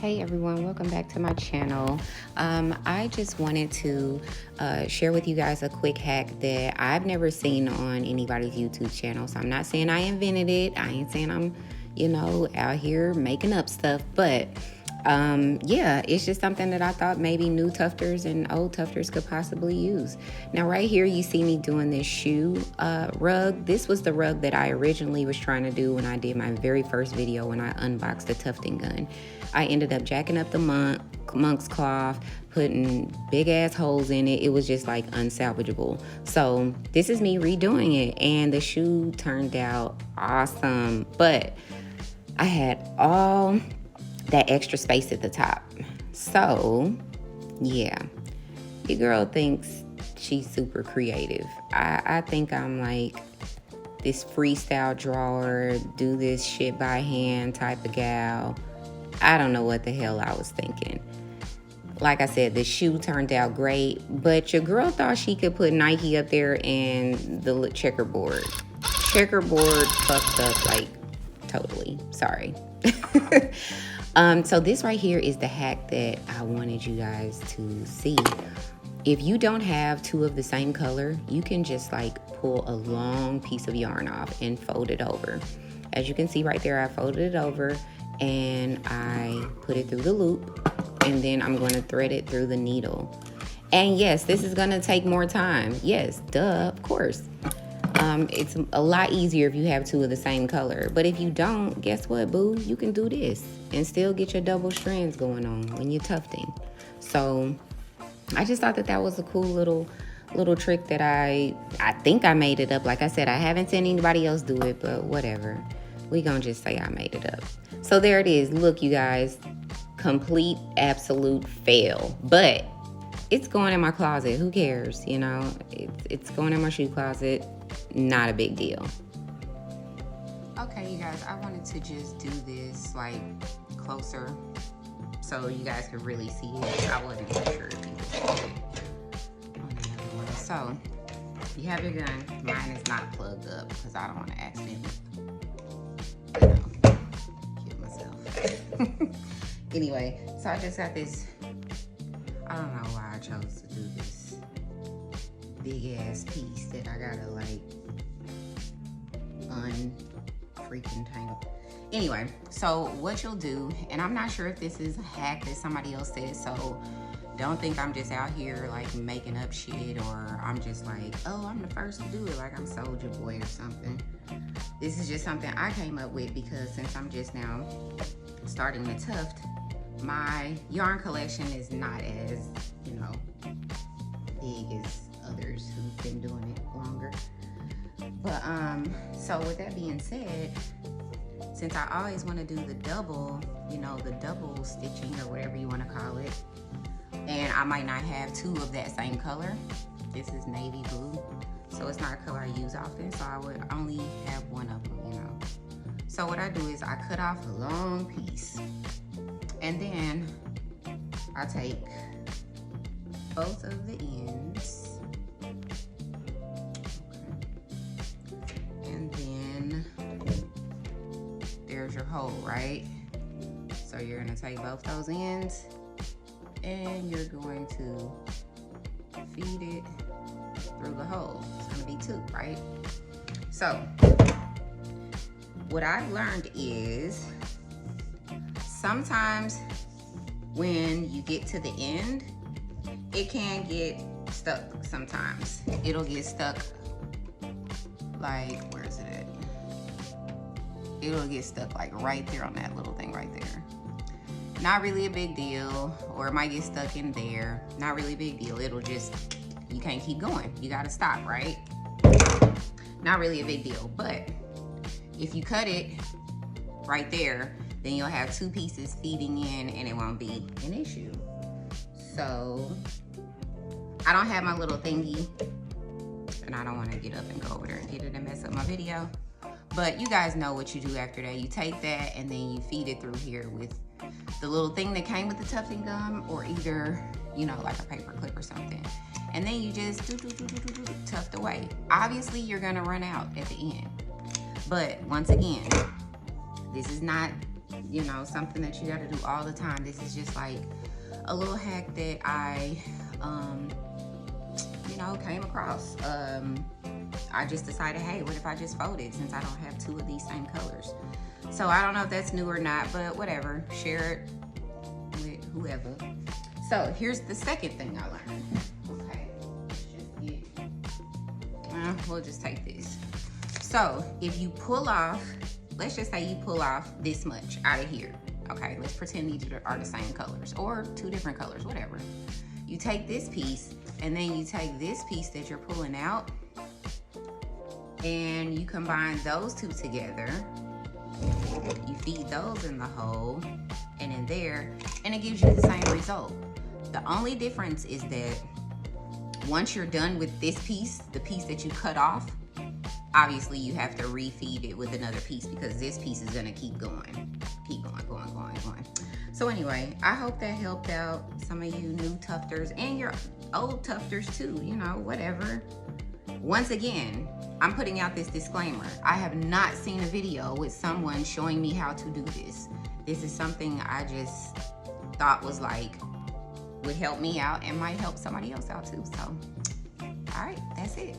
Hey everyone, welcome back to my channel. I just wanted to share with you guys a quick hack that I've never seen on anybody's YouTube channel. So I'm not saying I invented it. I ain't saying I'm, out here making up stuff. But yeah, it's just something that I thought maybe new tufters and old tufters could possibly use. Now right here you see me doing this shoe rug. This was the rug that I originally was trying to do when I did my very first video when I unboxed the tufting gun. I ended up jacking up the monk's cloth, putting big ass holes in it. It was just like unsalvageable. So this is me redoing it, and the shoe turned out awesome. But I had all that extra space at the top. So yeah, your girl thinks she's super creative. I think I'm like this freestyle drawer, do this shit by hand type of gal. I don't know what the hell I was thinking. Like I said, the shoe turned out great, but your girl thought she could put Nike up there and the checkerboard. Checkerboard fucked up, like, totally. Sorry. So this right here is the hack that I wanted you guys to see. If you don't have two of the same color, you can just like pull a long piece of yarn off and fold it over. As you can see right there, I folded it over and I put it through the loop, and then I'm going to thread it through the needle. And yes, this is going to take more time. Yes, duh, of course. It's a lot easier if you have two of the same color. But if you don't, guess what, boo? You can do this and still get your double strands going on when you're tufting. So I just thought that that was a cool little trick that I think I made it up. Like I said, I haven't seen anybody else do it, but whatever. We gonna just say I made it up. So there it is. Look, you guys, complete, absolute fail. But it's going in my closet. Who cares? It's going in my shoe closet. Not a big deal. Okay, you guys, I wanted to just do this like closer so you guys could really see it. I wasn't even sure if you could see it on the other one. So you have your gun. Mine is not plugged up because I don't want to accidentally kill myself. Anyway, so I just got this. I don't know why I chose to do this big ass piece that I gotta like unfreaking tangle. Anyway, so what you'll do, and I'm not sure if this is a hack that somebody else said, so don't think I'm just out here like making up shit, or I'm just like, oh, I'm the first to do it, like I'm Soldier Boy or something. This is just something I came up with because since I'm just now starting to tuft, my yarn collection is not as, big as others who've been doing it longer. But so with that being said, since I always want to do the double, the double stitching or whatever you want to call it, and I might not have two of that same color. This is navy blue, so it's not a color I use often, so I would only have one of them, So what I do is I cut off a long piece, and then I take both of the ends, and then there's your hole, right? So you're gonna take both those ends and you're going to feed it through the hole. It's gonna be two, right? So what I've learned is sometimes when you get to the end, it can get stuck sometimes. It'll get stuck like, where is it at? It'll get stuck like right there on that little thing right there. Not really a big deal, or it might get stuck in there. Not really a big deal. It'll just, you can't keep going. You gotta stop, right? Not really a big deal, but if you cut it right there, then you'll have two pieces feeding in and it won't be an issue. So I don't have my little thingy, and I don't want to get up and go over there and get it and mess up my video. But you guys know what you do after that. You take that and then you feed it through here with the little thing that came with the tufting gum, or either, like a paper clip or something. And then you just tuft away. Obviously, you're gonna run out at the end. But once again, this is not you know, something that you got to do all the time. This is just like a little hack that I, you know, came across. I just decided, hey, what if I just fold it since I don't have two of these same colors? So I don't know if that's new or not, but whatever. Share it with whoever. So here's the second thing I learned. Okay, let's just get, we'll just take this. So if you pull off, let's just say you pull off this much out of here. Okay, let's pretend these are the same colors or two different colors, whatever. You take this piece and then you take this piece that you're pulling out and you combine those two together. You feed those in the hole and in there, and it gives you the same result. The only difference is that once you're done with this piece, the piece that you cut off, obviously you have to refeed it with another piece because this piece is gonna keep going. Keep going. So anyway, I hope that helped out some of you new tufters and your old tufters too, you know, whatever. Once again, I'm putting out this disclaimer. I have not seen a video with someone showing me how to do this. This is something I just thought was like, would help me out and might help somebody else out too. So, all right, that's it.